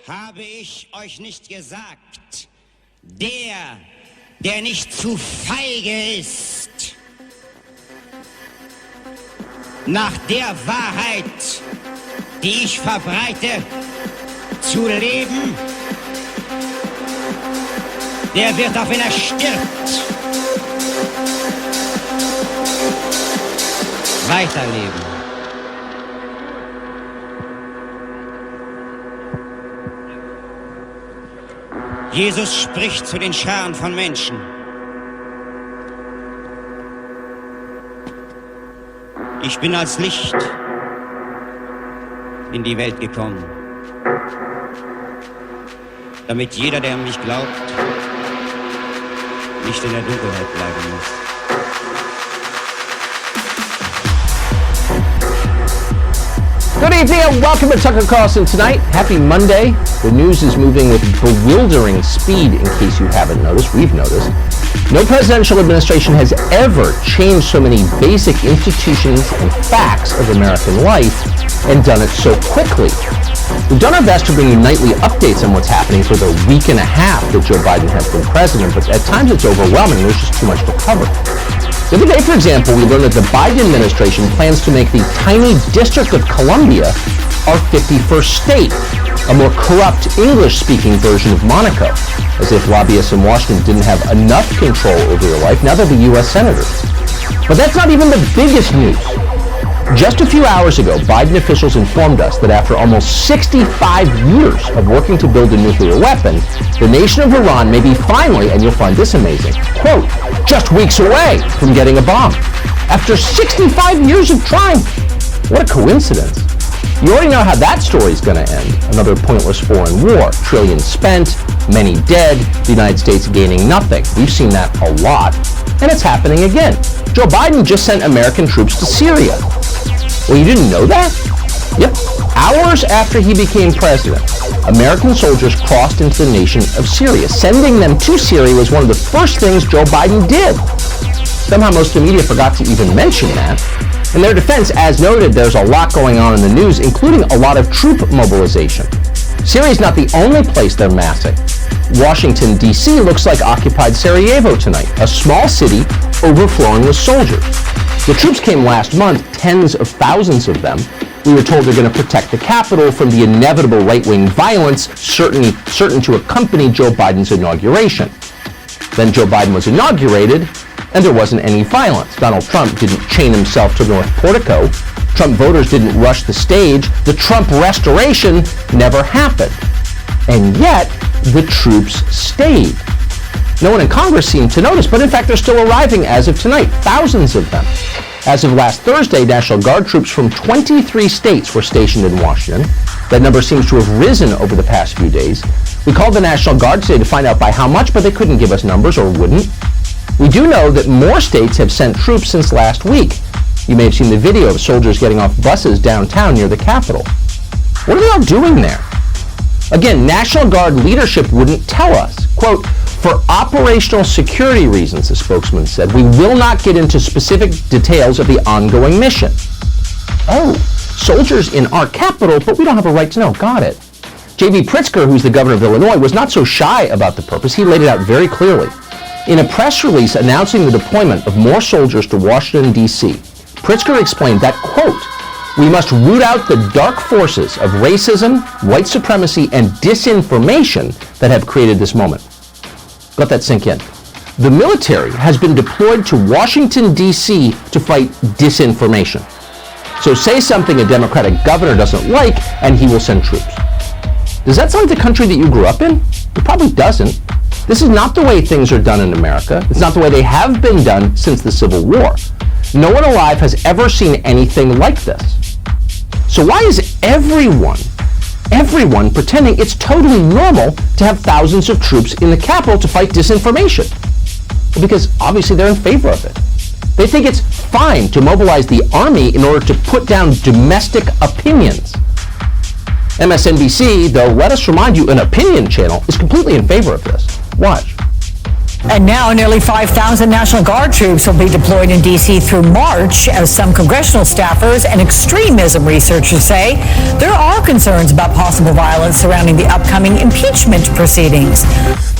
Habe ich euch nicht gesagt, der nicht zu feige ist, nach der Wahrheit, die ich verbreite, zu leben, der wird, auch wenn er stirbt, weiterleben. Jesus spricht zu den Scharen von Menschen. Ich bin als Licht in die Welt gekommen, damit jeder, der an mich glaubt, nicht in der Dunkelheit bleiben muss. Good evening and welcome to Tucker Carlson Tonight. Happy Monday. The news is moving with bewildering speed, in case you haven't noticed. We've noticed. No presidential administration has ever changed so many basic institutions and facts of American life and done it so quickly. We've done our best to bring you nightly updates on what's happening for the week and a half that Joe Biden has been president, but at times it's overwhelming. There's just too much to cover. The other day, for example, we learned that the Biden administration plans to make the tiny District of Columbia our 51st state, a more corrupt English-speaking version of Monaco, as if lobbyists in Washington didn't have enough control over your life. Now they'll be U.S. senators. But that's not even the biggest news. Just a few hours ago, Biden officials informed us that after almost 65 years of working to build a nuclear weapon, the nation of Iran may be finally, and you'll find this amazing, quote, just weeks away from getting a bomb. After 65 years of trying. What a coincidence. You already know how that story's going to end. Another pointless foreign war, trillions spent, many dead, the United States gaining nothing. We've seen that a lot, and it's happening again. Joe Biden just sent American troops to Syria. Well, you didn't know that? Yep. Hours after he became president, American soldiers crossed into the nation of Syria. Sending them to Syria was one of the first things Joe Biden did. Somehow most of the media forgot to even mention that. In their defense, as noted, there's a lot going on in the news, including a lot of troop mobilization. Syria is not the only place they're massing. Washington, D.C. looks like occupied Sarajevo tonight, a small city overflowing with soldiers. The troops came last month, tens of thousands of them. We were told they're going to protect the Capitol from the inevitable right-wing violence certain to accompany Joe Biden's inauguration. Then Joe Biden was inaugurated, and there wasn't any violence. Donald Trump didn't chain himself to the North Portico. Trump voters didn't rush the stage. The Trump restoration never happened. And yet, the troops stayed. No one in Congress seemed to notice, but in fact, they're still arriving as of tonight, thousands of them. As of last Thursday, National Guard troops from 23 states were stationed in Washington. That number seems to have risen over the past few days. We called the National Guard today to find out by how much, but they couldn't give us numbers or wouldn't. We do know that more states have sent troops since last week. You may have seen the video of soldiers getting off buses downtown near the Capitol. What are they all doing there? Again, National Guard leadership wouldn't tell us. Quote, for operational security reasons, the spokesman said, we will not get into specific details of the ongoing mission. Oh, soldiers in our capital, but we don't have a right to know. Got it. J.B. Pritzker, who's the governor of Illinois, was not so shy about the purpose. He laid it out very clearly. In a press release announcing the deployment of more soldiers to Washington, D.C., Pritzker explained that, quote, we must root out the dark forces of racism, white supremacy, and disinformation that have created this moment. Let that sink in. The military has been deployed to Washington, D.C. to fight disinformation. So say something a Democratic governor doesn't like, and he will send troops. Does that sound like the country that you grew up in? It probably doesn't. This is not the way things are done in America. It's not the way they have been done since the Civil War. No one alive has ever seen anything like this. So why is everyone pretending it's totally normal to have thousands of troops in the Capitol to fight disinformation? Well, because obviously they're in favor of it. They think it's fine to mobilize the army in order to put down domestic opinions. MSNBC, though, let us remind you, an opinion channel, is completely in favor of this. Watch. And now nearly 5,000 National Guard troops will be deployed in D.C. through March, as some congressional staffers and extremism researchers say there are concerns about possible violence surrounding the upcoming impeachment proceedings.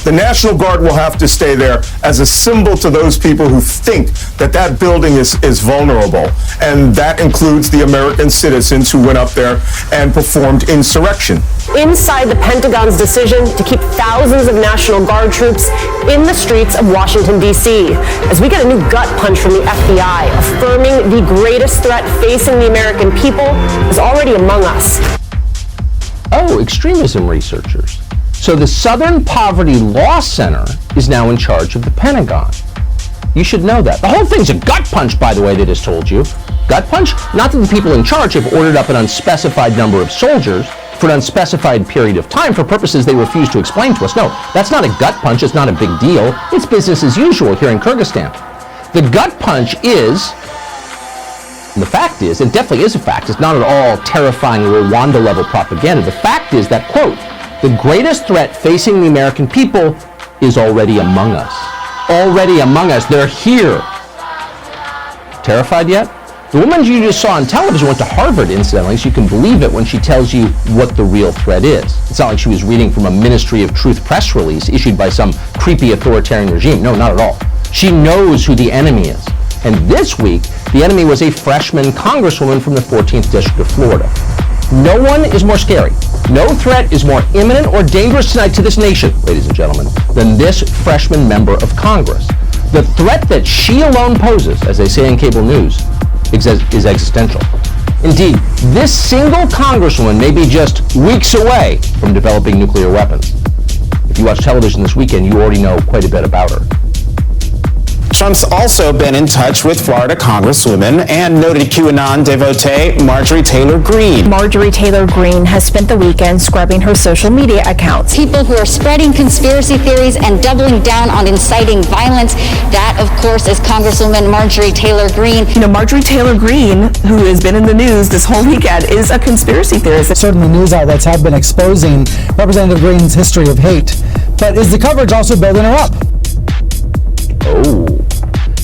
The National Guard will have to stay there as a symbol to those people who think that that building is vulnerable. And that includes the American citizens who went up there and performed insurrection. Inside the Pentagon's decision to keep thousands of National Guard troops in the streets of Washington, D.C., as we get a new gut punch from the FBI, affirming the greatest threat facing the American people is already among us. Oh, extremism researchers. So the Southern Poverty Law Center is now in charge of the Pentagon. You should know that. The whole thing's a gut punch, by the way, they just told you. Gut punch? Not that the people in charge have ordered up an unspecified number of soldiers for an unspecified period of time for purposes they refuse to explain to us. No, that's not a gut punch. It's not a big deal. It's business as usual here in Kyrgyzstan. The gut punch is, and the fact is, it definitely is a fact, it's not at all terrifying Rwanda-level propaganda. The fact is that, quote, the greatest threat facing the American people is already among us. Already among us. They're here. Terrified yet? The woman you just saw on television went to Harvard, incidentally, so you can believe it when she tells you what the real threat is. It's not like she was reading from a Ministry of Truth press release issued by some creepy authoritarian regime. No, not at all. She knows who the enemy is. And this week, the enemy was a freshman congresswoman from the 14th District of Florida. No one is more scary. No threat is more imminent or dangerous tonight to this nation, ladies and gentlemen, than this freshman member of Congress. The threat that she alone poses, as they say in cable news, is existential. Indeed, this single congresswoman may be just weeks away from developing nuclear weapons. If you watch television this weekend, you already know quite a bit about her. Trump's also been in touch with Florida Congresswoman and noted QAnon devotee Marjorie Taylor Greene. Marjorie Taylor Greene has spent the weekend scrubbing her social media accounts. People who are spreading conspiracy theories and doubling down on inciting violence. That, of course, is Congresswoman Marjorie Taylor Greene. You know, Marjorie Taylor Greene, who has been in the news this whole weekend, is a conspiracy theorist. Certainly news outlets have been exposing Representative Greene's history of hate. But is the coverage also building her up? Oh.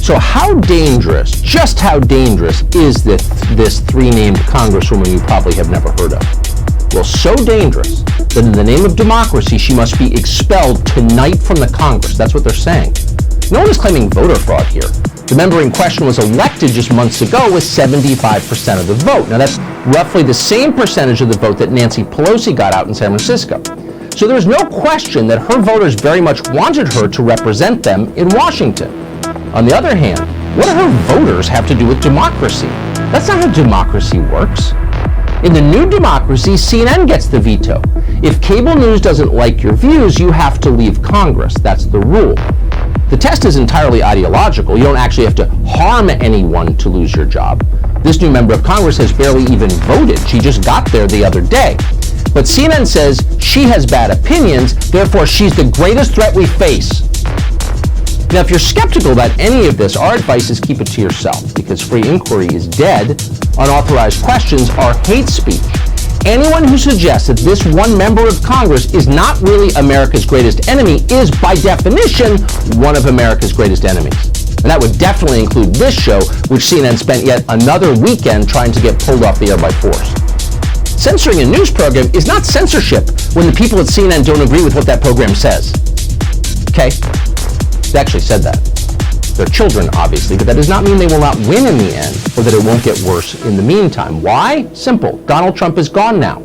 So how dangerous, just how dangerous is this three-named congresswoman you probably have never heard of? Well, so dangerous that in the name of democracy, she must be expelled tonight from the Congress. That's what they're saying. No one is claiming voter fraud here. The member in question was elected just months ago with 75% of the vote. Now, that's roughly the same percentage of the vote that Nancy Pelosi got out in San Francisco. So there's no question that her voters very much wanted her to represent them in Washington. On the other hand, what do her voters have to do with democracy? That's not how democracy works. In the new democracy, CNN gets the veto. If cable news doesn't like your views, you have to leave Congress. That's the rule. The test is entirely ideological. You don't actually have to harm anyone to lose your job. This new member of Congress has barely even voted. She just got there the other day. But CNN says she has bad opinions, therefore she's the greatest threat we face. Now, if you're skeptical about any of this, our advice is keep it to yourself, because free inquiry is dead. Unauthorized questions are hate speech. Anyone who suggests that this one member of Congress is not really America's greatest enemy is, by definition, one of America's greatest enemies. And that would definitely include this show, which CNN spent yet another weekend trying to get pulled off the air by force. Censoring a news program is not censorship when the people at CNN don't agree with what that program says. Okay? They actually said that. They're children, obviously, but that does not mean they will not win in the end, or that it won't get worse in the meantime. Why? Simple. Donald Trump is gone now.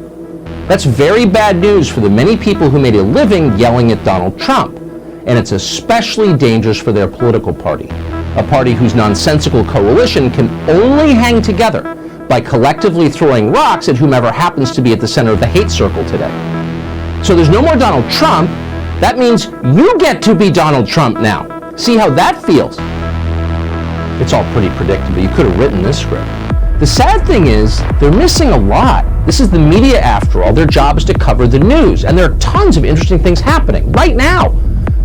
That's very bad news for the many people who made a living yelling at Donald Trump. And it's especially dangerous for their political party, a party whose nonsensical coalition can only hang together by collectively throwing rocks at whomever happens to be at the center of the hate circle today. So there's no more Donald Trump. That means you get to be Donald Trump now. See how that feels? It's all pretty predictable. You could have written this script. The sad thing is, they're missing a lot. This is the media, after all. Their job is to cover the news. And there are tons of interesting things happening right now.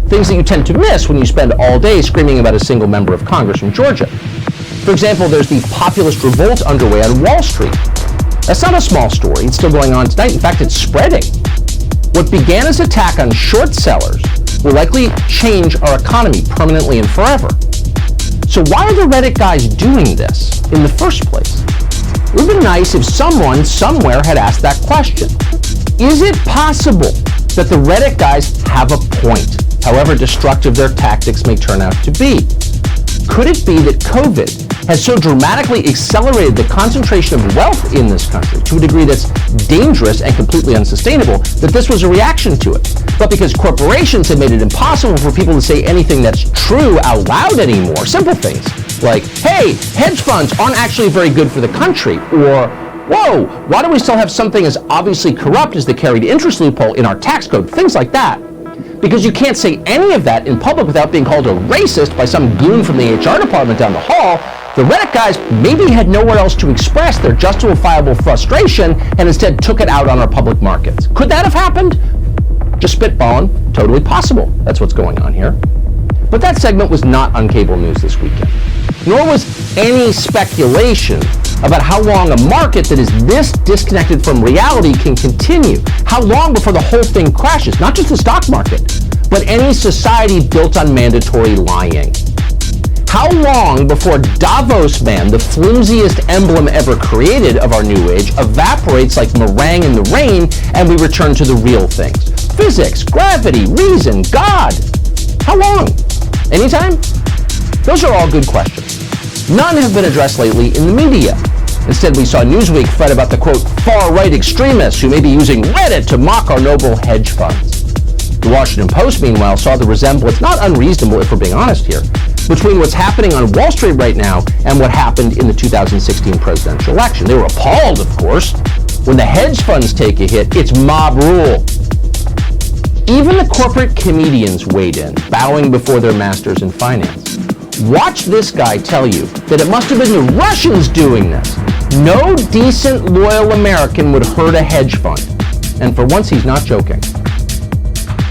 Things that you tend to miss when you spend all day screaming about a single member of Congress from Georgia. For example, there's the populist revolt underway on Wall Street. That's not a small story. It's still going on tonight. In fact, it's spreading. What began as an attack on short sellers will likely change our economy permanently and forever. So why are the Reddit guys doing this in the first place? It would have been nice if someone somewhere had asked that question. Is it possible that the Reddit guys have a point, however destructive their tactics may turn out to be? Could it be that COVID has so dramatically accelerated the concentration of wealth in this country to a degree that's dangerous and completely unsustainable that this was a reaction to it? But because corporations have made it impossible for people to say anything that's true out loud anymore, simple things like, hey, hedge funds aren't actually very good for the country, or whoa, why do we still have something as obviously corrupt as the carried interest loophole in our tax code? Things like that. Because you can't say any of that in public without being called a racist by some goon from the HR department down the hall, the Reddit guys maybe had nowhere else to express their justifiable frustration and instead took it out on our public markets. Could that have happened? Just spitballing, totally possible. That's what's going on here. But that segment was not on cable news this weekend. Nor was any speculation about how long a market that is this disconnected from reality can continue. How long before the whole thing crashes, not just the stock market, but any society built on mandatory lying. How long before Davos Man, the flimsiest emblem ever created of our new age, evaporates like meringue in the rain and we return to the real things? Physics, gravity, reason, God. How long? Anytime? Those are all good questions. None have been addressed lately in the media. Instead, we saw Newsweek fret about the, quote, far-right extremists who may be using Reddit to mock our noble hedge funds. The Washington Post, meanwhile, saw the resemblance, not unreasonable if we're being honest here, between what's happening on Wall Street right now and what happened in the 2016 presidential election. They were appalled, of course. When the hedge funds take a hit, it's mob rule. Even the corporate comedians weighed in, bowing before their masters in finance. Watch this guy tell you that it must have been the Russians doing this. No decent, loyal American would hurt a hedge fund. And for once, he's not joking.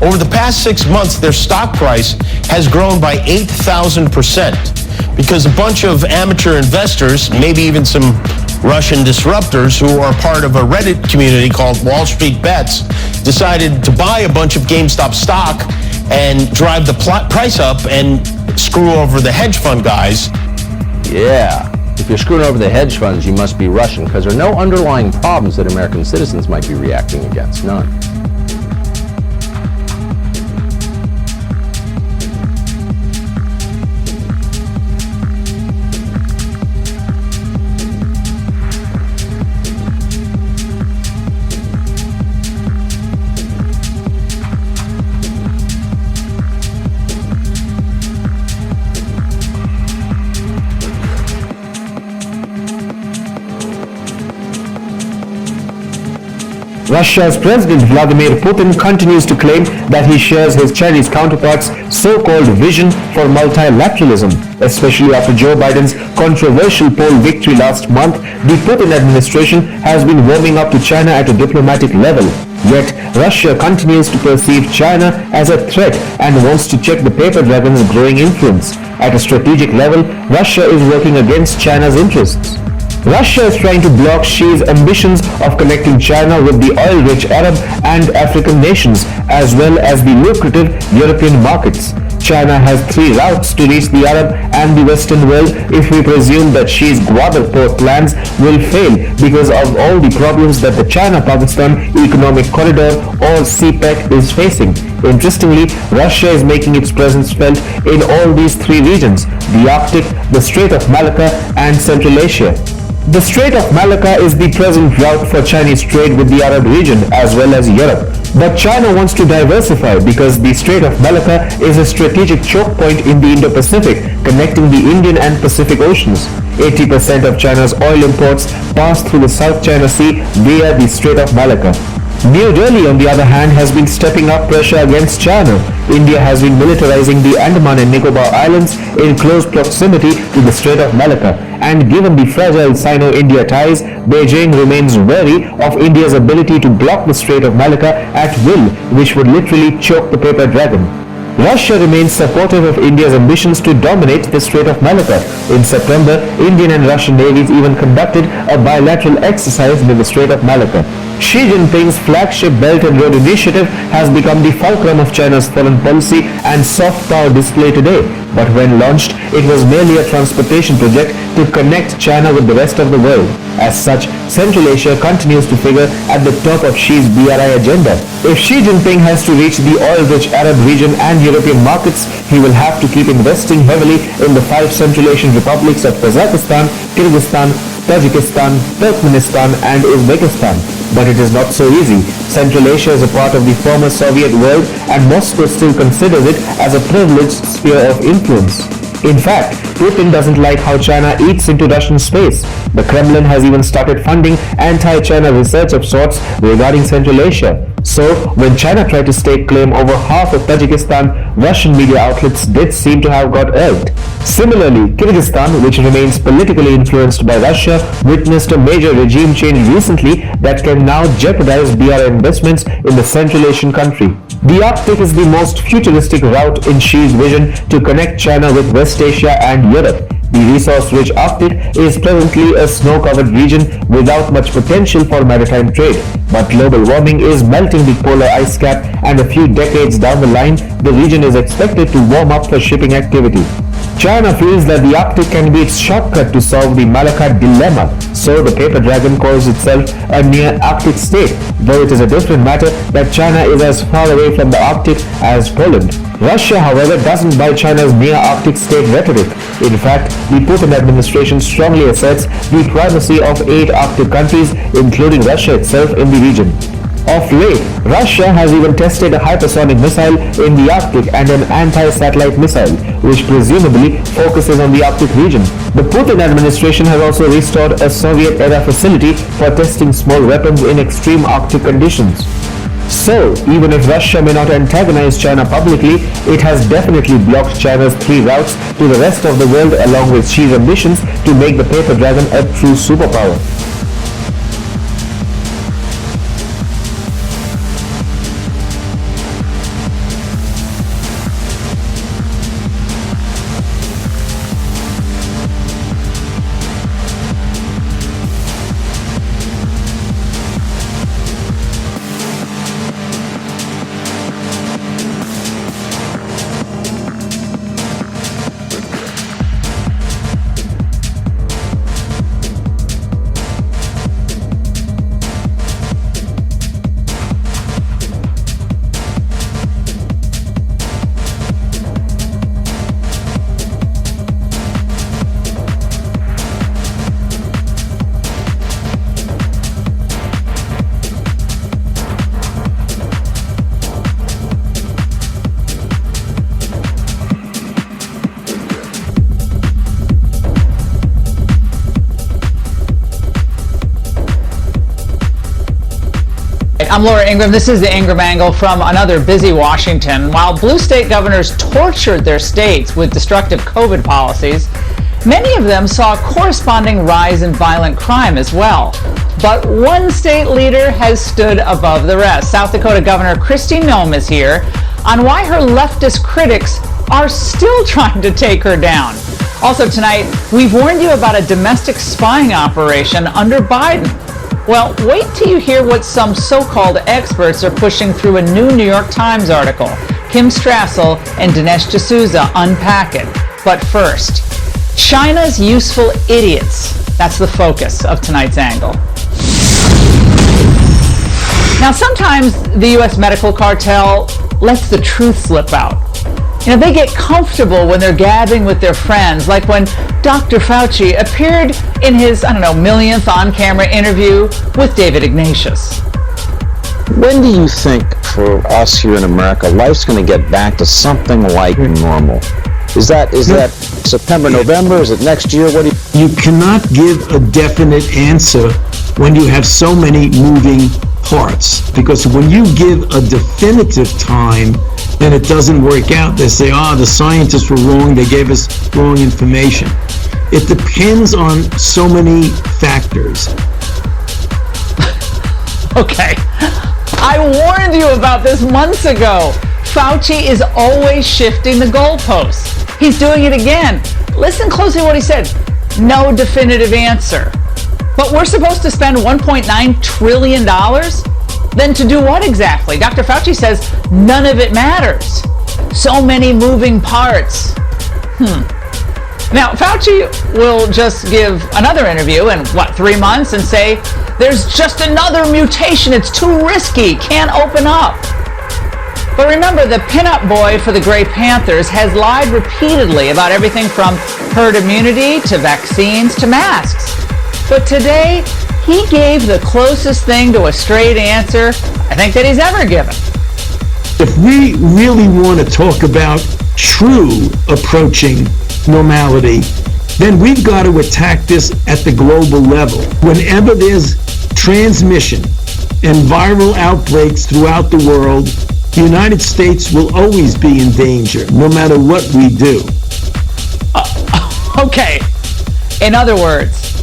Over the past 6 months, their stock price has grown by 8,000% because a bunch of amateur investors, maybe even some Russian disruptors who are part of a Reddit community called Wall Street Bets, decided to buy a bunch of GameStop stock and drive the price up and screw over the hedge fund guys. Yeah, if you're screwing over the hedge funds, you must be Russian, because there are no underlying problems that American citizens might be reacting against. None. Russia's President Vladimir Putin continues to claim that he shares his Chinese counterpart's so-called vision for multilateralism. Especially after Joe Biden's controversial poll victory last month, the Putin administration has been warming up to China at a diplomatic level. Yet, Russia continues to perceive China as a threat and wants to check the paper dragon's growing influence. At a strategic level, Russia is working against China's interests. Russia is trying to block Xi's ambitions of connecting China with the oil-rich Arab and African nations, as well as the lucrative European markets. China has 3 routes to reach the Arab and the Western world if we presume that Xi's Gwadar port plans will fail because of all the problems that the China-Pakistan Economic Corridor or CPEC is facing. Interestingly, Russia is making its presence felt in all these 3 regions: the Arctic, the Strait of Malacca, and Central Asia. The Strait of Malacca is the present route for Chinese trade with the Arab region as well as Europe. But China wants to diversify because the Strait of Malacca is a strategic choke point in the Indo-Pacific, connecting the Indian and Pacific Oceans. 80% of China's oil imports pass through the South China Sea via the Strait of Malacca. New Delhi, on the other hand, has been stepping up pressure against China. India has been militarizing the Andaman and Nicobar Islands in close proximity to the Strait of Malacca. And given the fragile Sino-India ties, Beijing remains wary of India's ability to block the Strait of Malacca at will, which would literally choke the paper dragon. Russia remains supportive of India's ambitions to dominate the Strait of Malacca. In September, Indian and Russian navies even conducted a bilateral exercise near the Strait of Malacca. Xi Jinping's flagship Belt and Road Initiative has become the fulcrum of China's foreign policy and soft power display today. But when launched, it was merely a transportation project to connect China with the rest of the world. As such, Central Asia continues to figure at the top of Xi's BRI agenda. If Xi Jinping has to reach the oil-rich Arab region and European markets, he will have to keep investing heavily in the 5 Central Asian republics of Kazakhstan, Kyrgyzstan, Tajikistan, Turkmenistan and Uzbekistan. But it is not so easy. Central Asia is a part of the former Soviet world and Moscow still considers it as a privileged sphere of influence. In fact, Putin doesn't like how China eats into Russian space. The Kremlin has even started funding anti-China research of sorts regarding Central Asia. So, when China tried to stake claim over half of Tajikistan, Russian media outlets did seem to have got irked. Similarly, Kyrgyzstan, which remains politically influenced by Russia, witnessed a major regime change recently that can now jeopardize BRI investments in the Central Asian country. The Arctic is the most futuristic route in Xi's vision to connect China with West Asia and Europe. The resource-rich Arctic is presently a snow-covered region without much potential for maritime trade. But global warming is melting the polar ice cap, and a few decades down the line, the region is expected to warm up for shipping activity. China feels that the Arctic can be its shortcut to solve the Malacca dilemma, so the paper dragon calls itself a near-Arctic state, though it is a different matter that China is as far away from the Arctic as Poland. Russia, however, doesn't buy China's near-Arctic state rhetoric. In fact, the Putin administration strongly asserts the primacy of 8 Arctic countries, including Russia itself, in the region. Of late, Russia has even tested a hypersonic missile in the Arctic and an anti-satellite missile, which presumably focuses on the Arctic region. The Putin administration has also restored a Soviet-era facility for testing small weapons in extreme Arctic conditions. So, even if Russia may not antagonize China publicly, it has definitely blocked China's 3 routes to the rest of the world along with Xi's ambitions to make the paper dragon a true superpower. I'm Laura Ingraham. This is the Ingraham Angle from another busy Washington. While blue state governors tortured their states with destructive COVID policies, many of them saw a corresponding rise in violent crime as well. But one state leader has stood above the rest. South Dakota Governor Kristi Noem is here on why her leftist critics are still trying to take her down. Also tonight, we've warned you about a domestic spying operation under Biden. Well, wait till you hear what some so-called experts are pushing through a new New York Times article. Kim Strassel and Dinesh D'Souza unpack it. But first, China's useful idiots. That's the focus of tonight's angle. Now, sometimes the U.S. medical cartel lets the truth slip out. You know, they get comfortable when they're gabbing with their friends, like when Dr. Fauci appeared in his, millionth on-camera interview with David Ignatius. When do you think, for us here in America, life's going to get back to something like normal? Is that September, November? Is it next year? What do you cannot give a definite answer when you have so many moving parts, because when you give a definitive time and it doesn't work out, they say, the scientists were wrong, they gave us wrong information. It depends on so many factors. Okay, I warned you about this months ago. Fauci is always shifting the goalposts. He's doing it again. Listen closely to what he said. No definitive answer. But we're supposed to spend $1.9 trillion? Then to do what exactly? Dr. Fauci says none of it matters. So many moving parts. Now, Fauci will just give another interview in, 3 months and say, there's just another mutation, it's too risky, can't open up. But remember, the pinup boy for the Grey Panthers has lied repeatedly about everything from herd immunity to vaccines to masks. But today, he gave the closest thing to a straight answer I think that he's ever given. If we really want to talk about true approaching normality, then we've got to attack this at the global level. Whenever there's transmission and viral outbreaks throughout the world, the United States will always be in danger, no matter what we do. Okay. In other words,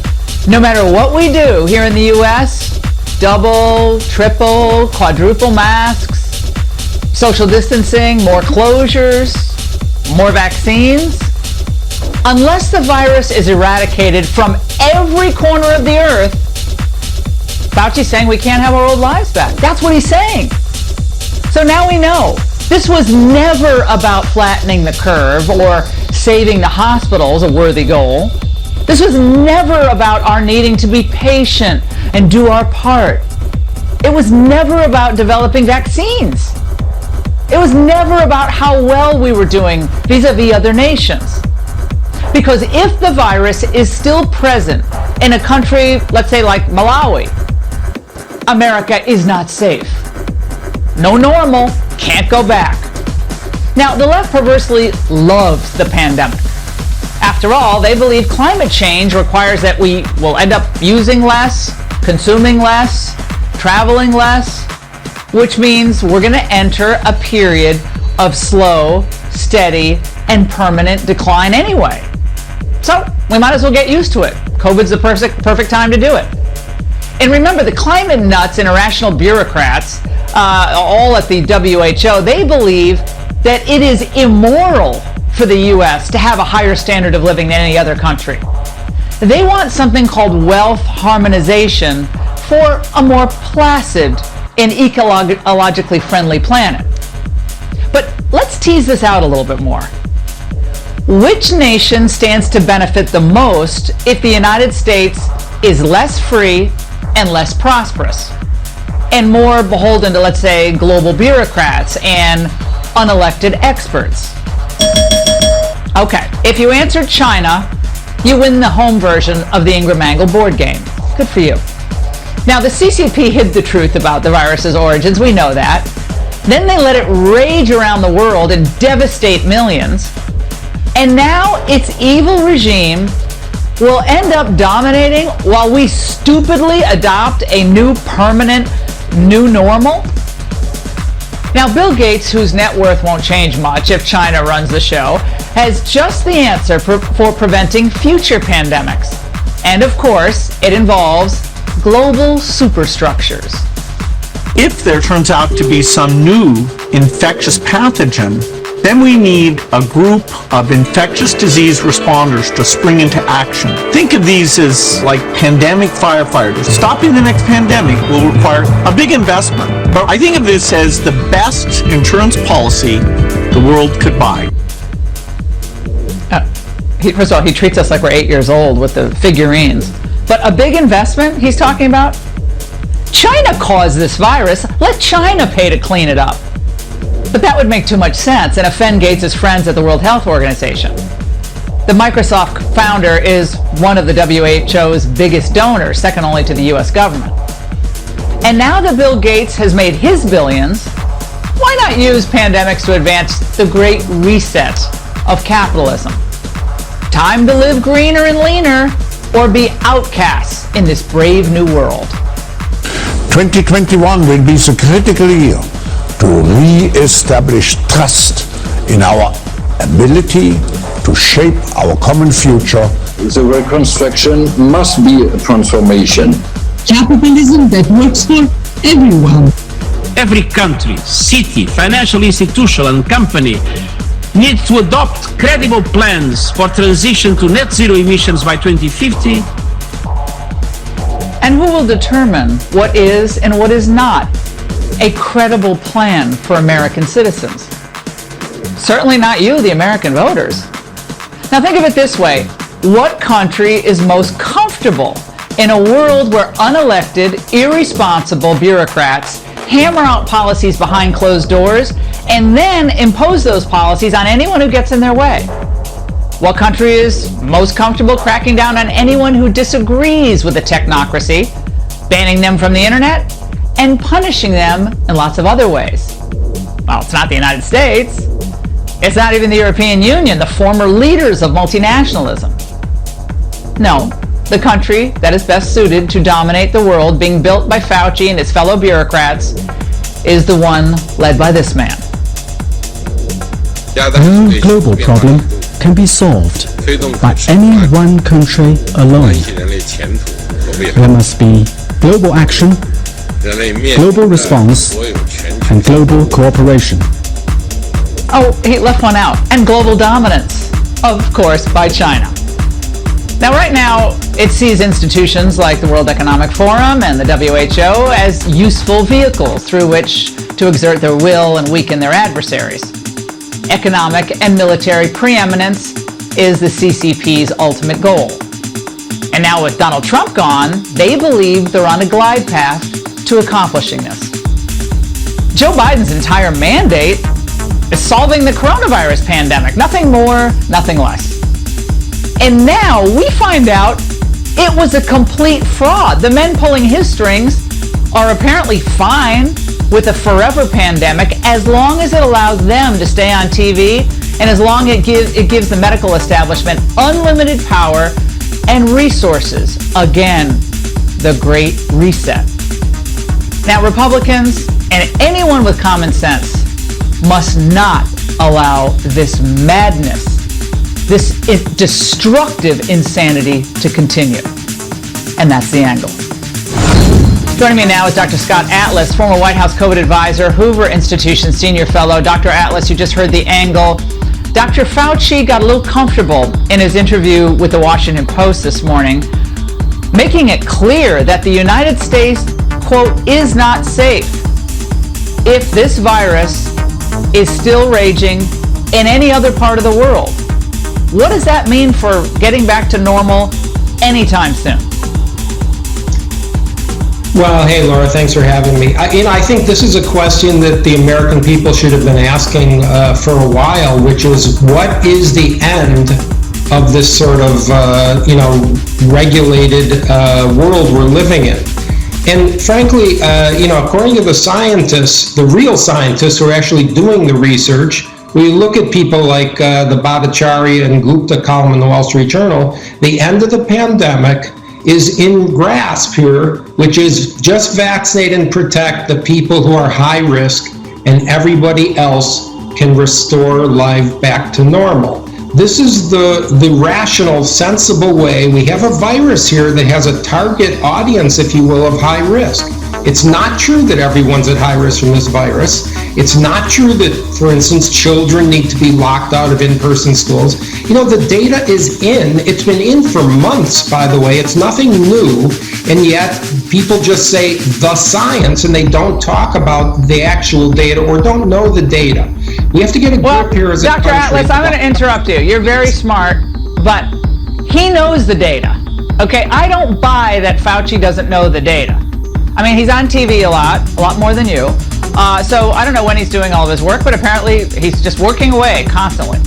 no matter what we do here in the U.S., double, triple, quadruple masks, social distancing, more closures, more vaccines, unless the virus is eradicated from every corner of the earth, Fauci's saying we can't have our old lives back. That's what he's saying. So now we know. This was never about flattening the curve or saving the hospitals, a worthy goal. This was never about our needing to be patient and do our part. It was never about developing vaccines. It was never about how well we were doing vis-a-vis other nations. Because if the virus is still present in a country, let's say like Malawi, America is not safe. No normal, can't go back. Now, the left perversely loves the pandemic. After all, they believe climate change requires that we will end up using less, consuming less, traveling less, which means we're going to enter a period of slow, steady, and permanent decline anyway. So we might as well get used to it. COVID's the perfect time to do it. And remember, the climate nuts and irrational bureaucrats, all at the WHO, they believe that it is immoral for the U.S. to have a higher standard of living than any other country. They want something called wealth harmonization for a more placid and ecologically friendly planet. But let's tease this out a little bit more. Which nation stands to benefit the most if the United States is less free and less prosperous, and more beholden to, let's say, global bureaucrats and unelected experts? Okay, if you answered China, you win the home version of the Ingraham board game. Good for you. Now, the CCP hid the truth about the virus's origins, we know that. Then they let it rage around the world and devastate millions. And now its evil regime will end up dominating while we stupidly adopt a new permanent new normal? Now, Bill Gates, whose net worth won't change much if China runs the show, has just the answer for preventing future pandemics. And of course, it involves global superstructures. If there turns out to be some new infectious pathogen, then we need a group of infectious disease responders to spring into action. Think of these as like pandemic firefighters. Stopping the next pandemic will require a big investment, but I think of this as the best insurance policy the world could buy. First of all, he treats us like we're 8 years old with the figurines. But a big investment he's talking about? China caused this virus. Let China pay to clean it up. But that would make too much sense and offend Gates' friends at the World Health Organization. The Microsoft founder is one of the WHO's biggest donors, second only to the US government. And now that Bill Gates has made his billions, why not use pandemics to advance the great reset of capitalism? Time to live greener and leaner, or be outcasts in this brave new world. 2021 will be the critical year to re-establish trust in our ability to shape our common future. The reconstruction must be a transformation. Capitalism that works for everyone. Every country, city, financial institution, and company needs to adopt credible plans for transition to net zero emissions by 2050 And who will determine what is and what is not a credible plan for American citizens? Certainly not you, the American voters. Now think of it this way. What country is most comfortable in a world where unelected, irresponsible bureaucrats hammer out policies behind closed doors and then impose those policies on anyone who gets in their way? What country is most comfortable cracking down on anyone who disagrees with the technocracy, banning them from the internet, and punishing them in lots of other ways? Well, it's not the United States. It's not even the European Union, the former leaders of multinationalism. No, the country that is best suited to dominate the world, being built by Fauci and his fellow bureaucrats, is the one led by this man. No global problem can be solved by any one country alone. There must be global action, global response, and global cooperation. Oh, he left one out. And global dominance, of course, by China. Now, right now, it sees institutions like the World Economic Forum and the WHO as useful vehicles through which to exert their will and weaken their adversaries. Economic and military preeminence is the CCP's ultimate goal. And now with Donald Trump gone, they believe they're on a glide path to accomplishing this. Joe Biden's entire mandate is solving the coronavirus pandemic. Nothing more, nothing less. And now we find out it was a complete fraud. The men pulling his strings are apparently fine with a forever pandemic as long as it allows them to stay on TV and as long as it gives the medical establishment unlimited power and resources. Again, the Great Reset. Now, Republicans and anyone with common sense must not allow this madness, this destructive insanity to continue. And that's the angle. Joining me now is Dr. Scott Atlas, former White House COVID advisor, Hoover Institution senior fellow. Dr. Atlas, you just heard the angle. Dr. Fauci got a little comfortable in his interview with the Washington Post this morning, making it clear that the United States, quote, is not safe if this virus is still raging in any other part of the world. What does that mean for getting back to normal anytime soon? Well, hey, Laura, thanks for having me. I think this is a question that the American people should have been asking for a while, which is, what is the end of this sort of, regulated world we're living in? And frankly, according to the scientists, the real scientists who are actually doing the research, we look at people like the Bhattacharya and Gupta column in the Wall Street Journal, the end of the pandemic is in grasp here, which is just vaccinate and protect the people who are high risk, and everybody else can restore life back to normal. This is the rational, sensible way. We have a virus here that has a target audience, if you will, of high risk. It's not true that everyone's at high risk from this virus. It's not true that, for instance, children need to be locked out of in-person schools. The data is in. It's been in for months, by the way. It's nothing new. And yet people just say the science and they don't talk about the actual data or don't know the data. We have to get a grip here as a country. Dr. Atlas, I'm going to interrupt you. You're very smart, but he knows the data. Okay, I don't buy that Fauci doesn't know the data. I mean, he's on TV a lot more than you. So I don't know when he's doing all of his work, but apparently he's just working away constantly.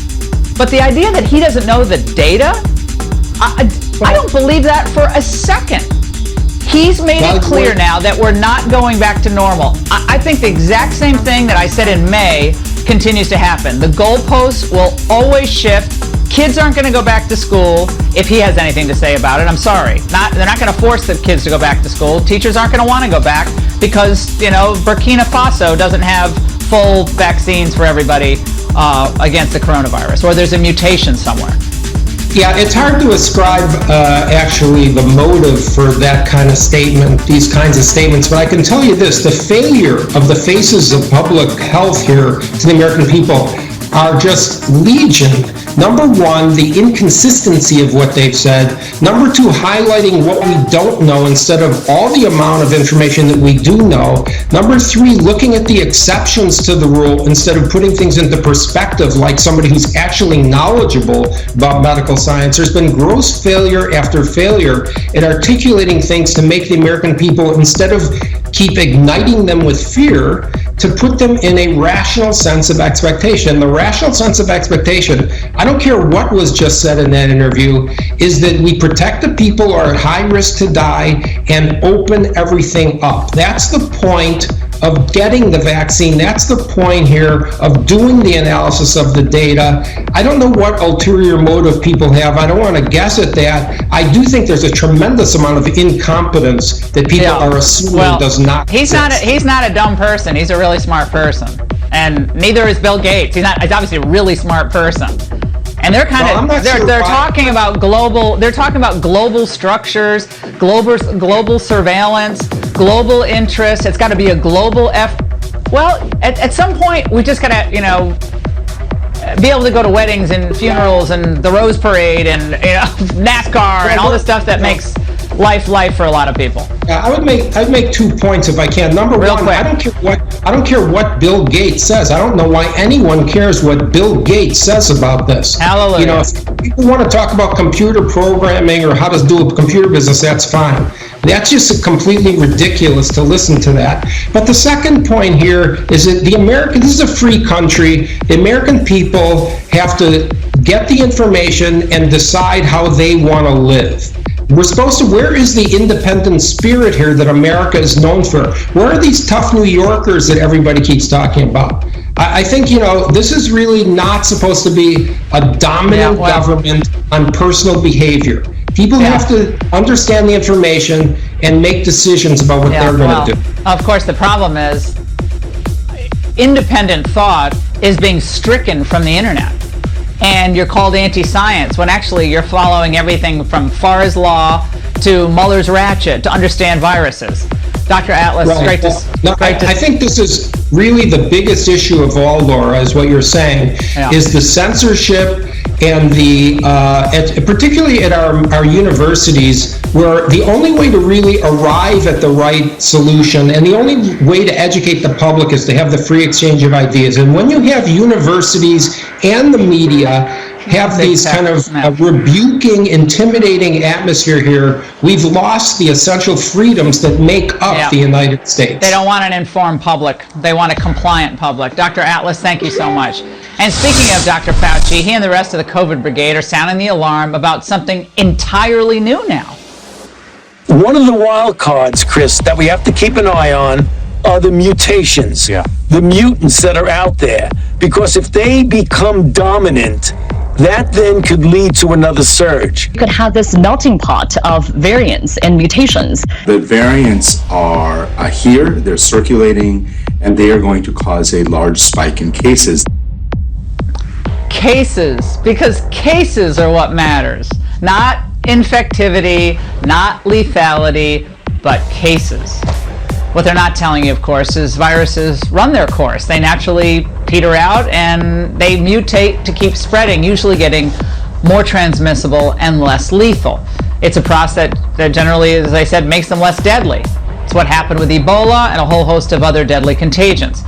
But the idea that he doesn't know the data, I don't believe that for a second. He's made it clear now that we're not going back to normal. I think the exact same thing that I said in May continues to happen. The goalposts will always shift. Kids aren't going to go back to school if he has anything to say about it. I'm sorry. They're not going to force the kids to go back to school. Teachers aren't going to want to go back because, Burkina Faso doesn't have full vaccines for everybody against the coronavirus, or there's a mutation somewhere. Yeah, it's hard to ascribe actually the motive for that kind of statement, these kinds of statements, but I can tell you this, the failure of the faces of public health here to the American people are just legion. Number one, the inconsistency of what they've said. Number two, highlighting what we don't know instead of all the amount of information that we do know. Number three, looking at the exceptions to the rule instead of putting things into perspective like somebody who's actually knowledgeable about medical science. There's been gross failure after failure at articulating things to make the American people, instead of keep igniting them with fear, to put them in a rational sense of expectation. The rational sense of expectation, I don't care what was just said in that interview, is that we protect the people who are at high risk to die and open everything up. That's the point of getting the vaccine. That's the point here of doing the analysis of the data. I don't know what ulterior motive people have. I don't want to guess at that. I do think there's a tremendous amount of incompetence that people are assuming does not exist. He's not a dumb person. He's a really smart person. And neither is Bill Gates. He's obviously a really smart person. And they're they're talking about global structures, global surveillance, global interests. It's got to be a global well, at some point we just got to, be able to go to weddings and funerals and the Rose Parade and NASCAR and all the stuff that makes life for a lot of people. I'd make 2 points if I can. Number one, I don't care what Bill Gates says. I don't know why anyone cares what Bill Gates says about this. Hallelujah. If people want to talk about computer programming or how to do a computer business, that's fine. That's just completely ridiculous to listen to that. But the second point here is that this is a free country. The American people have to get the information and decide how they want to live. Where is the independent spirit here that America is known for? Where are these tough New Yorkers that everybody keeps talking about? I think, this is really not supposed to be a dominant government on personal behavior. People have to understand the information and make decisions about what they're going to do. Of course, the problem is independent thought is being stricken from the internet. And you're called anti-science when actually you're following everything from Farr's Law to Mueller's ratchet to understand viruses. Dr. Atlas, I think this is really the biggest issue of all, Laura, is what you're saying, is the censorship and particularly at our universities, where the only way to really arrive at the right solution and the only way to educate the public is to have the free exchange of ideas. And when you have universities and the media have these kind of rebuking, intimidating atmosphere here, we've lost the essential freedoms that make up the United States. They don't want an informed public. They want a compliant public. Dr. Atlas, thank you so much. And speaking of Dr. Fauci, he and the rest of the COVID brigade are sounding the alarm about something entirely new now. One of the wild cards, Chris, that we have to keep an eye on are the mutations, the mutants that are out there. Because if they become dominant, that then could lead to another surge. You could have this melting pot of variants and mutations. The variants are here, they're circulating, and they are going to cause a large spike in cases. Cases, because cases are what matters. Not infectivity, not lethality, but cases. What they're not telling you, of course, is viruses run their course. They naturally peter out and they mutate to keep spreading, usually getting more transmissible and less lethal. It's a process that generally, as I said, makes them less deadly. It's what happened with Ebola and a whole host of other deadly contagions.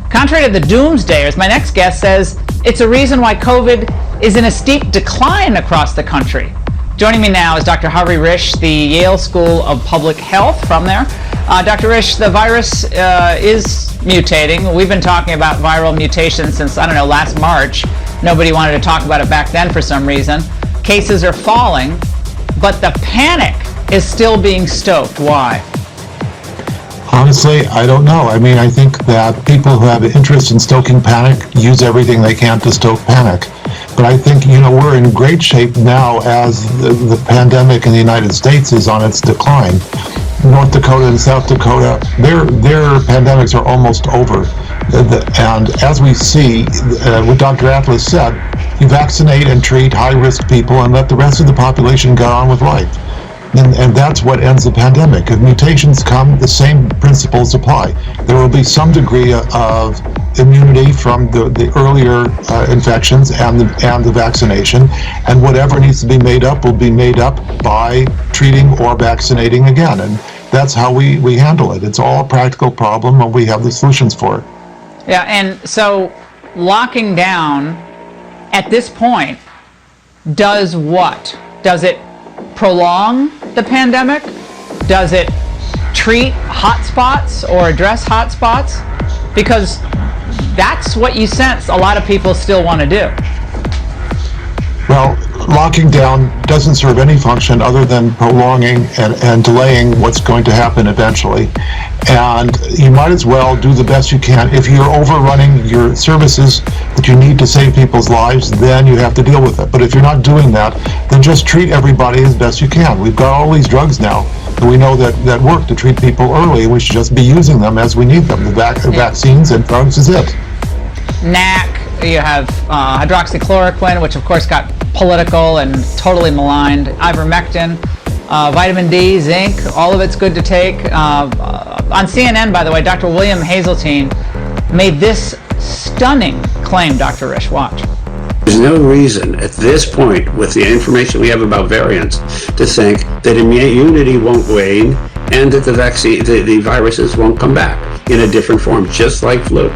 Contrary to the doomsdayers, my next guest says it's a reason why COVID is in a steep decline across the country. Joining me now is Dr. Harvey Risch, the Yale School of Public Health from there. Dr. Risch, the virus is mutating. We've been talking about viral mutations since, last March. Nobody wanted to talk about it back then for some reason. Cases are falling, but the panic is still being stoked. Why? Honestly, I don't know. I think that people who have interest in stoking panic use everything they can to stoke panic. But I think, we're in great shape now as the pandemic in the United States is on its decline. North Dakota and South Dakota, their pandemics are almost over. And as we see, what Dr. Atlas said, you vaccinate and treat high-risk people and let the rest of the population go on with life. And that's what ends the pandemic. If mutations come, the same principles apply. There will be some degree of immunity from the earlier infections and the vaccination, and whatever needs to be made up will be made up by treating or vaccinating again. And that's how we handle it. It's all a practical problem, and we have the solutions for it. Yeah, and so locking down at this point does what? Does it prolong the pandemic? Does it treat hotspots or address hotspots? Because that's what you sense a lot of people still want to do. Well, locking down doesn't serve any function other than prolonging and delaying what's going to happen eventually. And you might as well do the best you can. If you're overrunning your services that you need to save people's lives, then you have to deal with it. But if you're not doing that, then just treat everybody as best you can. We've got all these drugs now, and we know that work to treat people early. We should just be using them as we need them. The vaccines and drugs is it. NAC, you have hydroxychloroquine, which of course got political and totally maligned, ivermectin, vitamin D, zinc, all of it's good to take. On CNN, by the way, Dr. William Hazeltine made this stunning claim, Dr. Risch. Watch. There's no reason at this point, with the information we have about variants, to think that immunity won't wane and that the viruses won't come back in a different form, just like flu.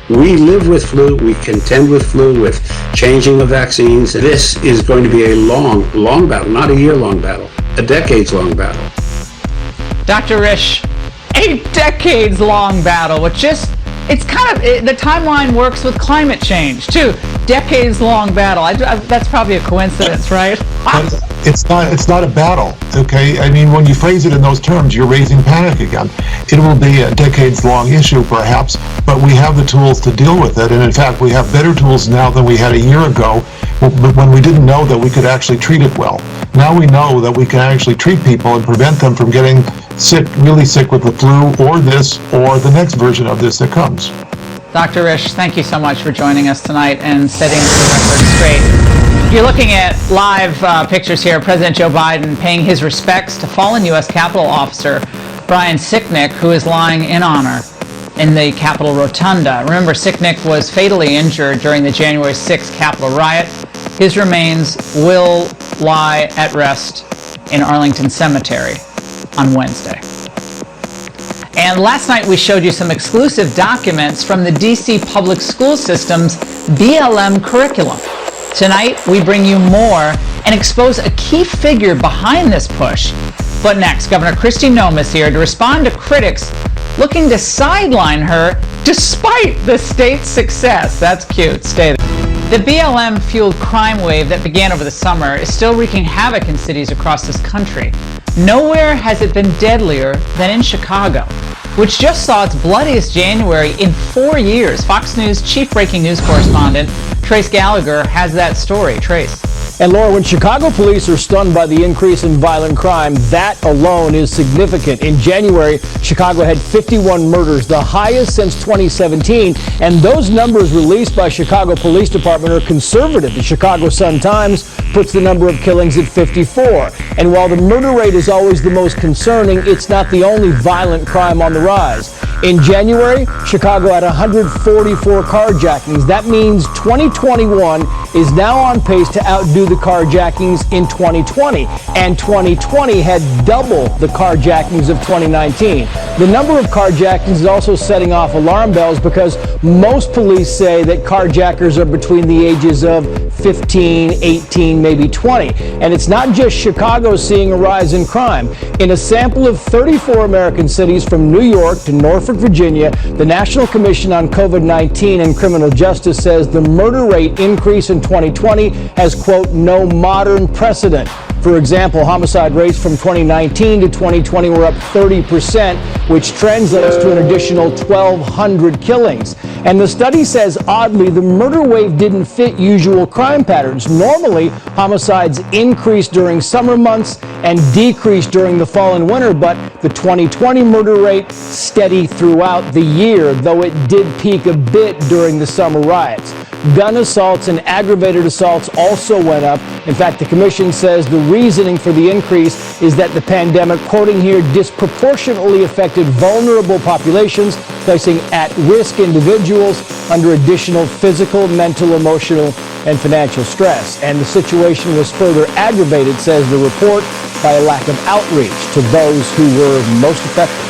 We live with flu, we contend with flu, with changing of vaccines. This is going to be a long, long battle, not a year-long battle, a decades-long battle. Dr. Risch, a decades-long battle, which just, it's kind of, the timeline works with climate change, too. Decades-long battle. That's probably a coincidence, right? It's not a battle, okay? I mean, when you phrase it in those terms, you're raising panic again. It will be a decades-long issue, perhaps, but we have the tools to deal with it. And in fact, we have better tools now than we had a year ago, when we didn't know that we could actually treat it well. Now we know that we can actually treat people and prevent them from getting sick, really sick with the flu or this or the next version of this that comes. Dr. Risch, thank you so much for joining us tonight and setting the record straight. You're looking at live pictures here of President Joe Biden paying his respects to fallen U.S. Capitol officer Brian Sicknick, who is lying in honor in the Capitol Rotunda. Remember, Sicknick was fatally injured during the January 6th Capitol riot. His remains will lie at rest in Arlington Cemetery on Wednesday. And last night we showed you some exclusive documents from the DC public school system's BLM curriculum. Tonight we bring you more and expose a key figure behind this push. But next, Governor Kristi Noem is here to respond to critics looking to sideline her despite the state's success. That's cute. Stay there. The BLM-fueled crime wave that began over the summer is still wreaking havoc in cities across this country. Nowhere has it been deadlier than in Chicago, which just saw its bloodiest January in 4 years. Fox News chief breaking news correspondent Trace Gallagher has that story. Trace. And Laura, when Chicago police are stunned by the increase in violent crime, that alone is significant. In January, Chicago had 51 murders, the highest since 2017. And those numbers released by Chicago Police Department are conservative. The Chicago Sun-Times puts the number of killings at 54. And while the murder rate is always the most concerning, it's not the only violent crime on the rise. In January, Chicago had 144 carjackings. That means 2021 is now on pace to outdo the carjackings in 2020. And 2020 had double the carjackings of 2019. The number of carjackings is also setting off alarm bells because most police say that carjackers are between the ages of 15, 18, maybe 20. And it's not just Chicago seeing a rise in crime. In a sample of 34 American cities from New York to Norfolk, Virginia, the National Commission on COVID-19 and Criminal Justice says the murder rate increase in 2020 has, quote, no modern precedent. For example, homicide rates from 2019 to 2020 were up 30%, which translates to an additional 1,200 killings. And the study says, oddly, the murder wave didn't fit usual crime patterns. Normally, homicides increase during summer months and decrease during the fall and winter, but the 2020 murder rate steady throughout the year, though it did peak a bit during the summer riots. Gun assaults and aggravated assaults also went up. In fact, the commission says the reasoning for the increase is that the pandemic, quoting here, disproportionately affected vulnerable populations, placing at-risk individuals under additional physical, mental, emotional, and financial stress. And the situation was further aggravated, says the report, by a lack of outreach to those who were most affected.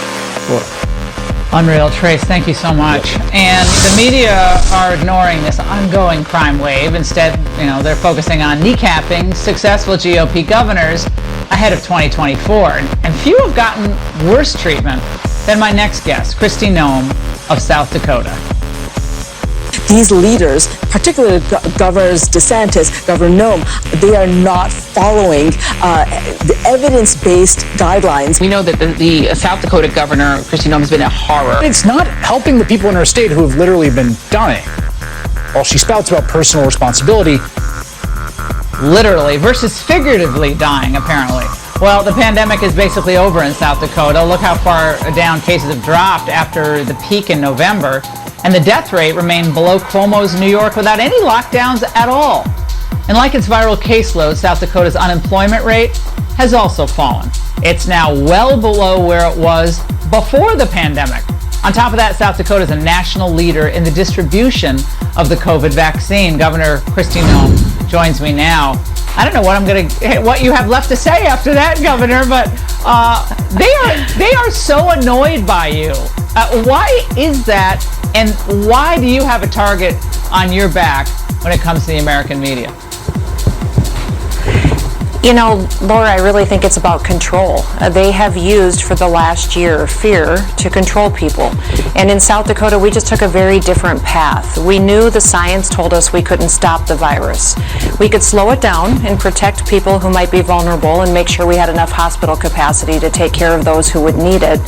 Unreal. Trace, thank you so much. And the media are ignoring this ongoing crime wave. Instead, they're focusing on kneecapping successful GOP governors ahead of 2024. And few have gotten worse treatment than my next guest, Kristi Noem of South Dakota. These leaders, particularly Governors DeSantis, Governor Noem, they are not following the evidence-based guidelines. We know that the South Dakota Governor, Kristi Noem, has been a horror. It's not helping the people in her state who have literally been dying. While she spouts about personal responsibility. Literally versus figuratively dying, apparently. Well, the pandemic is basically over in South Dakota. Look how far down cases have dropped after the peak in November. And the death rate remained below Cuomo's New York without any lockdowns at all. And like its viral caseload, South Dakota's unemployment rate has also fallen. It's now well below where it was before the pandemic. On top of that, South Dakota is a national leader in the distribution of the COVID vaccine. Governor Kristi Noem joins me now. I don't know what you have left to say after that, Governor, but they are so annoyed by you. Why is that, and why do you have a target on your back when it comes to the American media? Laura, I really think it's about control. They have used for the last year fear to control people. And in South Dakota, we just took a very different path. We knew the science told us we couldn't stop the virus. We could slow it down and protect people who might be vulnerable and make sure we had enough hospital capacity to take care of those who would need it.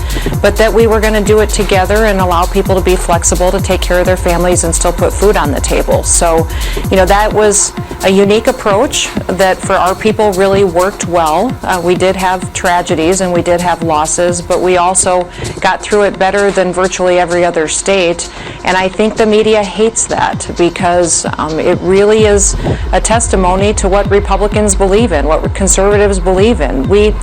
But that we were going to do it together and allow people to be flexible to take care of their families and still put food on the table. So, that was a unique approach that for our people really worked well. We did have tragedies and we did have losses, but we also got through it better than virtually every other state. And I think the media hates that because it really is a testimony to what Republicans believe in, what conservatives believe in. We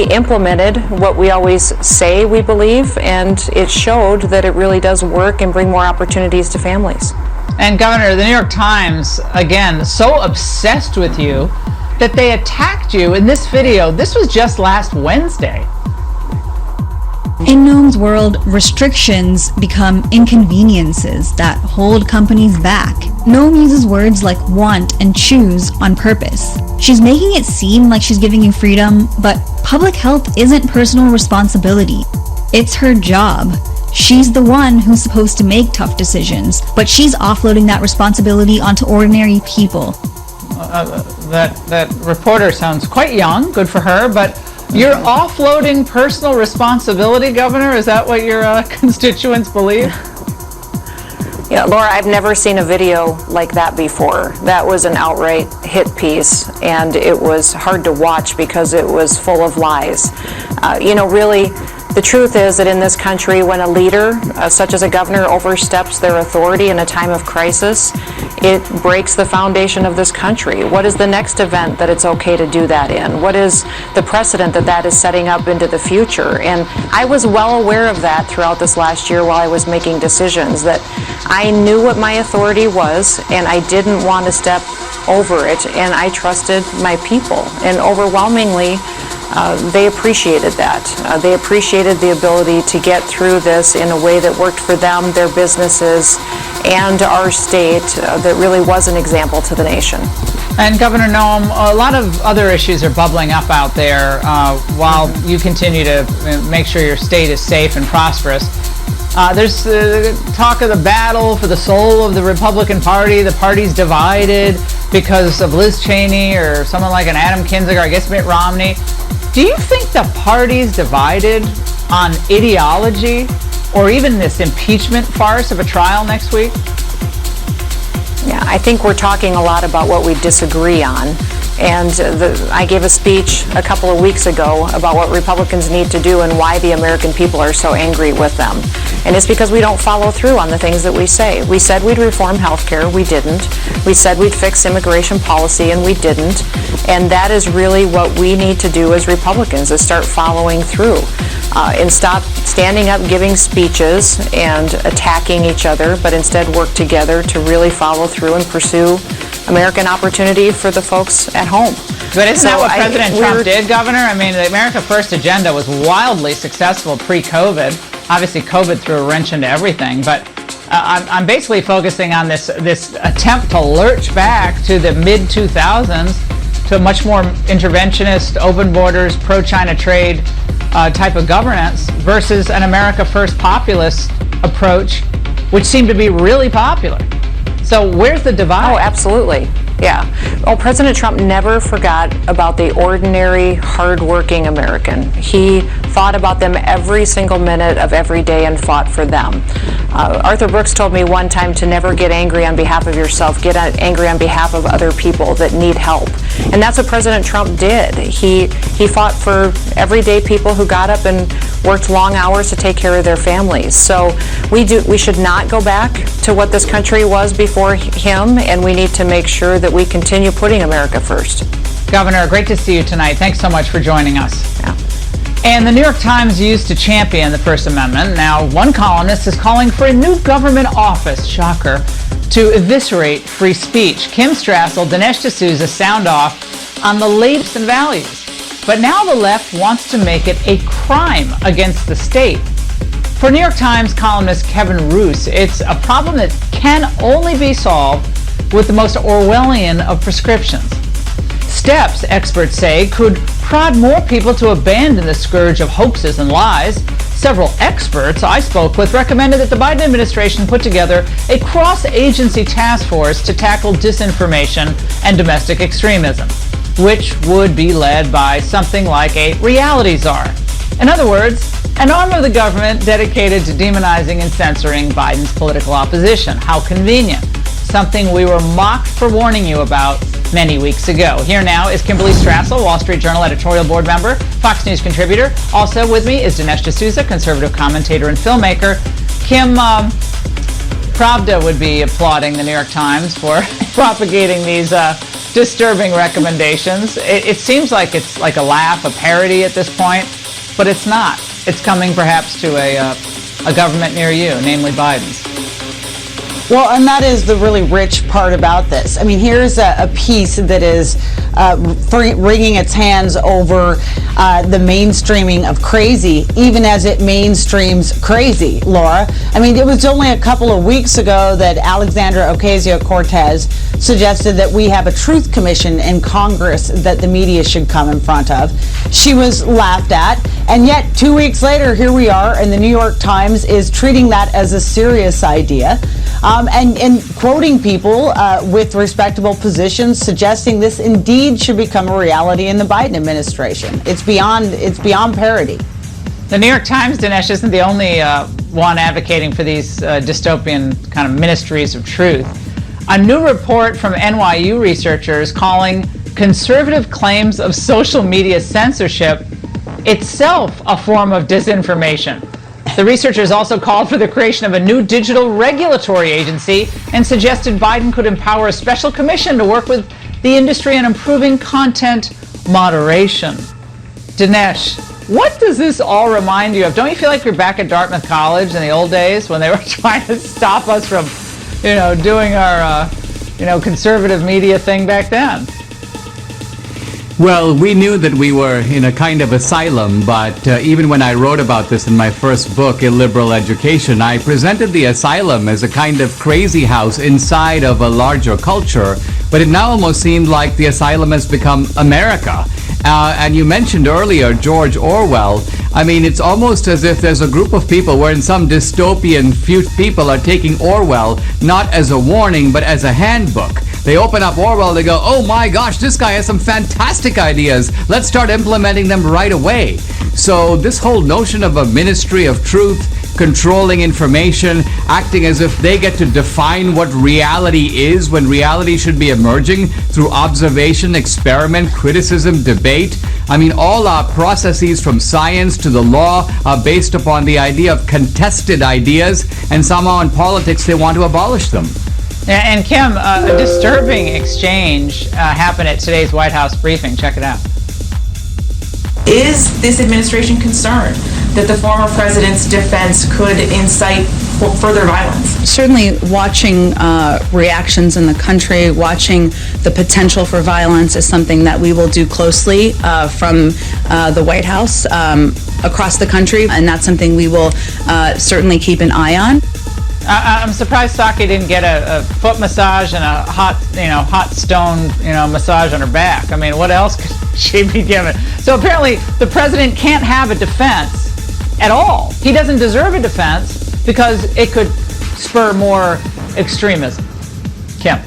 implemented what we always say we believe, and it showed that it really does work and bring more opportunities to families. And Governor, the New York Times, again, so obsessed with you that they attacked you in this video. This was just last Wednesday. In Noem's world, restrictions become inconveniences that hold companies back. Noem uses words like want and choose on purpose. She's making it seem like she's giving you freedom, but public health isn't personal responsibility. It's her job. She's the one who's supposed to make tough decisions, but she's offloading that responsibility onto ordinary people. That reporter sounds quite young, good for her, but you're offloading personal responsibility, Governor? Is that what your constituents believe? Yeah, Laura, I've never seen a video like that before. That was an outright hit piece, and it was hard to watch because it was full of lies. Really, the truth is that in this country, when a leader, such as a governor, oversteps their authority in a time of crisis, it breaks the foundation of this country. What is the next event that it's okay to do that in? What is the precedent that is setting up into the future? And I was well aware of that throughout this last year while I was making decisions, that I knew what my authority was and I didn't want to step over it, and I trusted my people. And overwhelmingly, they appreciated that. They appreciated the ability to get through this in a way that worked for them, their businesses, and our state that really was an example to the nation. And Governor Noem, a lot of other issues are bubbling up out there while you continue to make sure your state is safe and prosperous. There's talk of the battle for the soul of the Republican Party. The party's divided because of Liz Cheney or someone like an Adam Kinzinger, I guess Mitt Romney. Do you think the party's divided on ideology or even this impeachment farce of a trial next week? Yeah, I think we're talking a lot about what we disagree on. And I gave a speech a couple of weeks ago about what Republicans need to do and why the American people are so angry with them. And it's because we don't follow through on the things that we say. We said we'd reform health care, we didn't. We said we'd fix immigration policy, and we didn't. And that is really what we need to do as Republicans, is start following through. And stop standing up giving speeches and attacking each other, but instead work together to really follow through and pursue American opportunity for the folks at home. But isn't that what President Trump did, Governor? I mean, the America First agenda was wildly successful pre-COVID. Obviously, COVID threw a wrench into everything, but I'm basically focusing on this attempt to lurch back to the mid-2000s to a much more interventionist, open borders, pro-China trade type of governance versus an America First populist approach, which seemed to be really popular. So where's the divide? Oh, absolutely. Yeah. Well, President Trump never forgot about the ordinary, hardworking American. He thought about them every single minute of every day and fought for them. Arthur Brooks told me one time to never get angry on behalf of yourself, get angry on behalf of other people that need help. And that's what President Trump did. He fought for everyday people who got up and worked long hours to take care of their families. So we should not go back to what this country was before him, and we need to make sure that we continue putting America first. Governor, great to see you tonight. Thanks so much for joining us. Yeah. And the New York Times used to champion the First Amendment. Now, one columnist is calling for a new government office, shocker, to eviscerate free speech. Kim Strassel, Dinesh D'Souza sound off on the leaps and values. But now the left wants to make it a crime against the state. For New York Times columnist Kevin Roose, it's a problem that can only be solved with the most Orwellian of prescriptions. Steps, experts say, could prod more people to abandon the scourge of hoaxes and lies. Several experts I spoke with recommended that the Biden administration put together a cross-agency task force to tackle disinformation and domestic extremism, which would be led by something like a reality czar. In other words, an arm of the government dedicated to demonizing and censoring Biden's political opposition. How convenient. Something we were mocked for warning you about many weeks ago. Here now is Kimberly Strassel, Wall Street Journal editorial board member, Fox News contributor. Also with me is Dinesh D'Souza, conservative commentator and filmmaker. Kim, Pravda would be applauding the New York Times for propagating these disturbing recommendations. It seems like it's like a laugh, a parody at this point, but it's not. It's coming perhaps to a government near you, namely Biden's. Well, and that is the really rich part about this. I mean, here's a piece that is wringing its hands over the mainstreaming of crazy, even as it mainstreams crazy, Laura. I mean, it was only a couple of weeks ago that Alexandra Ocasio-Cortez suggested that we have a truth commission in Congress that the media should come in front of. She was laughed at, and yet 2 weeks later, here we are, and the New York Times is treating that as a serious idea. And quoting people with respectable positions, suggesting this indeed should become a reality in the Biden administration. It's beyond parody. The New York Times, Dinesh, isn't the only one advocating for these dystopian kind of ministries of truth. A new report from NYU researchers calling conservative claims of social media censorship itself a form of disinformation. The researchers also called for the creation of a new digital regulatory agency and suggested Biden could empower a special commission to work with the industry on improving content moderation. Dinesh, what does this all remind you of? Don't you feel like you're back at Dartmouth College in the old days when they were trying to stop us from, doing our, conservative media thing back then? Well, we knew that we were in a kind of asylum, but even when I wrote about this in my first book, Illiberal Education, I presented the asylum as a kind of crazy house inside of a larger culture, but it now almost seemed like the asylum has become America. And you mentioned earlier George Orwell. I mean, it's almost as if there's a group of people where in some dystopian people are taking Orwell not as a warning, but as a handbook. They open up Orwell, they go, oh my gosh, this guy has some fantastic ideas. Let's start implementing them right away. So this whole notion of a ministry of truth controlling information, acting as if they get to define what reality is when reality should be emerging through observation, experiment, criticism, debate. I mean, all our processes from science to the law are based upon the idea of contested ideas, and somehow in politics they want to abolish them. Yeah, and Kim, a disturbing exchange happened at today's White House briefing. Check it out. Is this administration concerned that the former president's defense could incite further violence? Certainly watching reactions in the country, watching the potential for violence is something that we will do closely from the White House across the country, and that's something we will certainly keep an eye on. I'm surprised Psaki didn't get a foot massage and a hot stone, massage on her back. I mean, what else could she be given? So apparently the president can't have a defense at all. He doesn't deserve a defense because it could spur more extremism. Kim.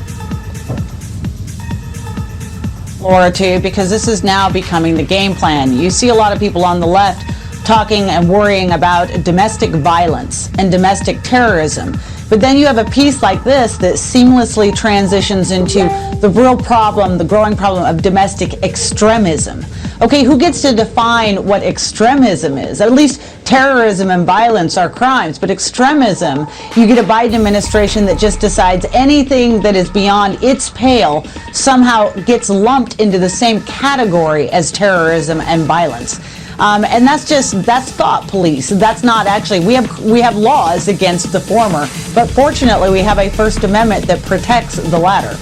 Laura, too, because this is now becoming the game plan. You see a lot of people on the left talking and worrying about domestic violence and domestic terrorism. But then you have a piece like this that seamlessly transitions into the real problem, the growing problem of domestic extremism. Okay, who gets to define what extremism is? At least terrorism and violence are crimes, but extremism, you get a Biden administration that just decides anything that is beyond its pale somehow gets lumped into the same category as terrorism and violence. And that's thought police. That's not actually, we have laws against the former, but fortunately we have a First Amendment that protects the latter.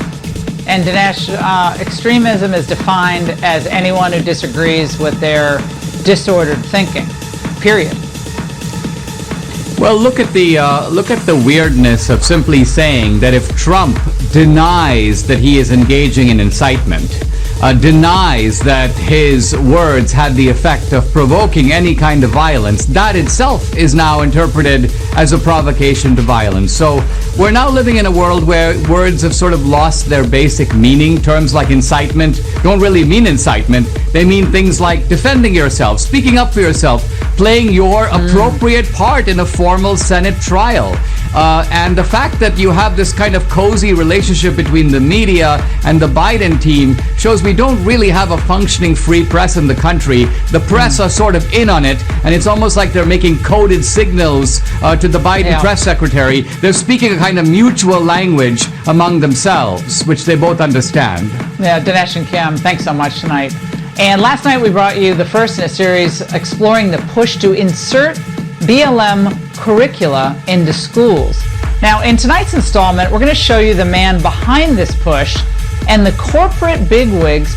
And Dinesh, extremism is defined as anyone who disagrees with their disordered thinking, period. Well, look at the weirdness of simply saying that if Trump denies that he is engaging in incitement, denies that his words had the effect of provoking any kind of violence, that itself is now interpreted as a provocation to violence. So we're now living in a world where words have sort of lost their basic meaning. Terms like incitement don't really mean incitement. They mean things like defending yourself, speaking up for yourself, playing your appropriate part in a formal Senate trial. And the fact that you have this kind of cozy relationship between the media and the Biden team shows we don't really have a functioning free press in the country. The press are sort of in on it, and it's almost like they're making coded signals to the Biden press secretary. They're speaking a kind of mutual language among themselves, which they both understand. Yeah, Dinesh and Kim, thanks so much tonight. And last night we brought you the first in a series exploring the push to insert BLM curricula into schools. Now, in tonight's installment, we're going to show you the man behind this push and the corporate bigwigs